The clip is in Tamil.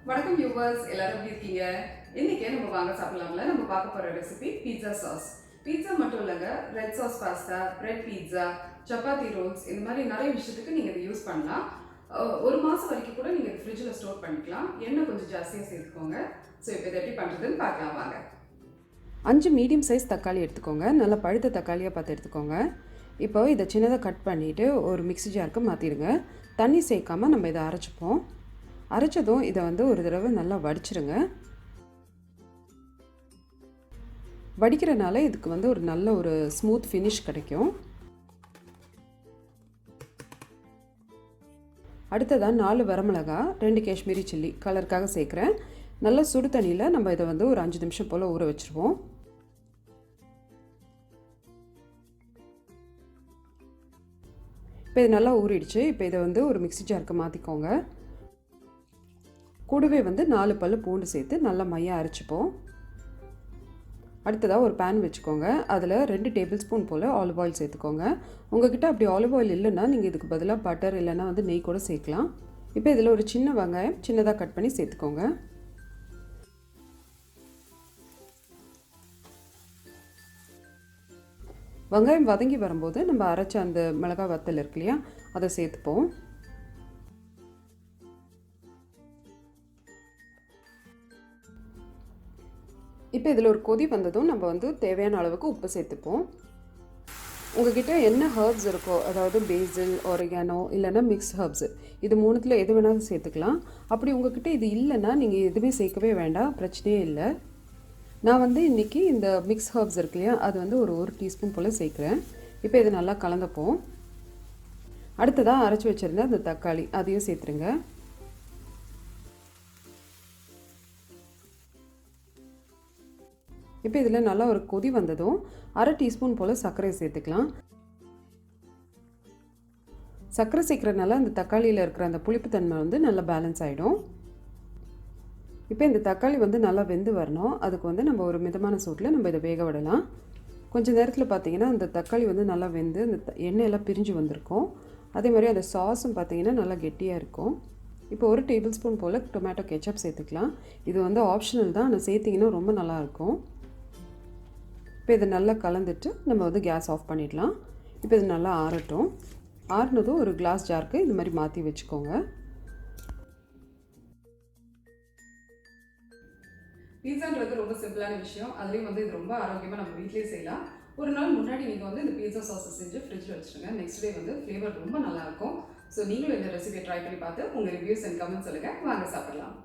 வணக்கம் வியூவர்ஸ், எல்லாரும் எப்படி இருக்கீங்க? இன்னைக்கு நம்ம வாங்க சாப்பிடலாம்ல. நம்ம பார்க்க போற ரெசிபி பீட்சா சாஸ். பீட்சா மட்டும் இல்லைங்க, red sauce pasta, bread pizza, chapati rolls, இந்த மாதிரி நிறைய விஷயத்துக்கு நீங்கள் இதை யூஸ் பண்ணலாம். ஒரு மாதம் வரைக்கும் கூட நீங்கள் ஃப்ரிட்ஜில் ஸ்டோர் பண்ணிக்கலாம். எண்ணெய் கொஞ்சம் ஜாஸ்தியாக சேர்த்துக்கோங்க. ஸோ இப்போ இதை எப்படி பண்ணுறதுன்னு பார்க்கலாம் வாங்க. 5 மீடியம் சைஸ் தக்காளி எடுத்துக்கோங்க. நல்லா பழுத்த தக்காளியாக பார்த்து எடுத்துக்கோங்க. இப்போ இதை சின்னதாக கட் பண்ணிவிட்டு ஒரு மிக்ஸி ஜாருக்கு மாற்றிடுங்க. தண்ணி சேர்க்காமல் நம்ம இதை அரைச்சிப்போம். அரைச்சதும் இதை ஒரு தடவை நல்லா வடிச்சிருங்க. வடிக்கிறனால இதுக்கு ஒரு நல்ல ஒரு ஸ்மூத் ஃபினிஷ் கிடைக்கும். அடுத்ததாக 4 வரமிளகா, 2 காஷ்மீரி சில்லி கலருக்காக சேர்க்குறேன். நல்லா சுடு தண்ணியில் நம்ம இதை ஒரு 5 நிமிஷம் போல் ஊற வச்சுருவோம். இப்போ இது நல்லா ஊறிடுச்சு. இப்போ இதை ஒரு மிக்ஸி ஜாருக்கு மாற்றிக்கோங்க. கூடவே 4 பல்லு பூண்டு சேர்த்து நல்லா மையாக அரைச்சிப்போம். அடுத்ததாக ஒரு பேன் வச்சுக்கோங்க. அதில் 2 டேபிள் ஸ்பூன் போல் ஆலிவ் ஆயில் சேர்த்துக்கோங்க. உங்கள்கிட்ட அப்படி ஆலிவ் ஆயில் இல்லைன்னா நீங்கள் இதுக்கு பதிலாக பட்டர் இல்லைன்னா நெய் கூட சேர்க்கலாம். இப்போ இதில் ஒரு சின்ன வெங்காயம் சின்னதாக கட் பண்ணி சேர்த்துக்கோங்க. வெங்காயம் வதங்கி வரும்போது நம்ம அரைச்ச அந்த மிளகாய் வத்தல் இருக்கு இல்லையா, அதை சேர்த்துப்போம். இப்போ இதில் ஒரு கொதி வந்ததும் நம்ம தேவையான அளவுக்கு உப்பு சேர்த்துப்போம். உங்கள்கிட்ட என்ன ஹர்ப்ஸ் இருக்கோ, அதாவது பேசில், ஒரிகானோ இல்லைன்னா மிக்ஸ் ஹர்ப்ஸ், இது 3ல் எது வேணாலும் சேர்த்துக்கலாம். அப்படி உங்கள்கிட்ட இது இல்லைன்னா நீங்கள் எதுவுமே சேர்க்கவே வேண்டாம், பிரச்சனையே இல்லை. நான் இன்றைக்கி இந்த மிக்ஸ் ஹர்ப்ஸ் இருக்கு இல்லையா, அது ஒரு டீஸ்பூன் போல் சேர்க்குறேன். இப்போ இது நல்லா கலந்துப்போம். அடுத்ததாக அரைச்சி வச்சுருந்த அந்த தக்காளி அதையும் சேர்த்துருங்க. இப்போ இதில் நல்லா ஒரு கொதி வந்ததும் 1/2 டீஸ்பூன் போல் சர்க்கரை சேர்த்துக்கலாம். சர்க்கரை சேர்க்குறதுனால அந்த தக்காளியில் இருக்கிற அந்த புளிப்புத்தன்மை நல்லா பேலன்ஸ் ஆகிடும். இப்போ இந்த தக்காளி நல்லா வெந்து வரணும். அதுக்கு நம்ம ஒரு மிதமான சூட்டில் நம்ம இதை வேக விடலாம். கொஞ்சம் நேரத்தில் பார்த்தீங்கன்னா அந்த தக்காளி நல்லா வெந்து அந்த எண்ணெயெல்லாம் பிரிஞ்சு வந்திருக்கும். அதே மாதிரி அந்த சாஸும் பார்த்தீங்கன்னா நல்லா கெட்டியாக இருக்கும். இப்போ 1 டேபிள் ஸ்பூன் போல் டொமேட்டோ கெச்சப் சேர்த்துக்கலாம். இது ஆப்ஷனல் தான், ஆனால் சேர்த்திங்கன்னா ரொம்ப நல்லாயிருக்கும். இப்போ இதை நல்லா கலந்துட்டு நம்ம கேஸ் ஆஃப் பண்ணிடலாம். இப்போ இது நல்லா ஆறட்டும். ஆறுனதும் ஒரு கிளாஸ் ஜாருக்கு இது மாதிரி மாற்றி வச்சுக்கோங்க. பீட்சான்றது ரொம்ப சிம்பிளான விஷயம். அதுலேயும் இது ரொம்ப ஆரோக்கியமாக நம்ம வீட்லேயே செய்யலாம். ஒரு நாள் முன்னாடி நீங்கள் இந்த பீட்சா சாஸை செஞ்சு ஃப்ரிட்ஜில் வச்சுருங்க. நெக்ஸ்ட் டே ஃப்ளேவர் ரொம்ப நல்லாயிருக்கும். ஸோ நீங்களும் இந்த ரெசிபியை ட்ரை பண்ணி பார்த்து உங்கள் ரிவ்யூஸ் அண்ட் கமெண்ட்ஸ் சொல்லுங்கள். வாங்க சாப்பிடலாம்.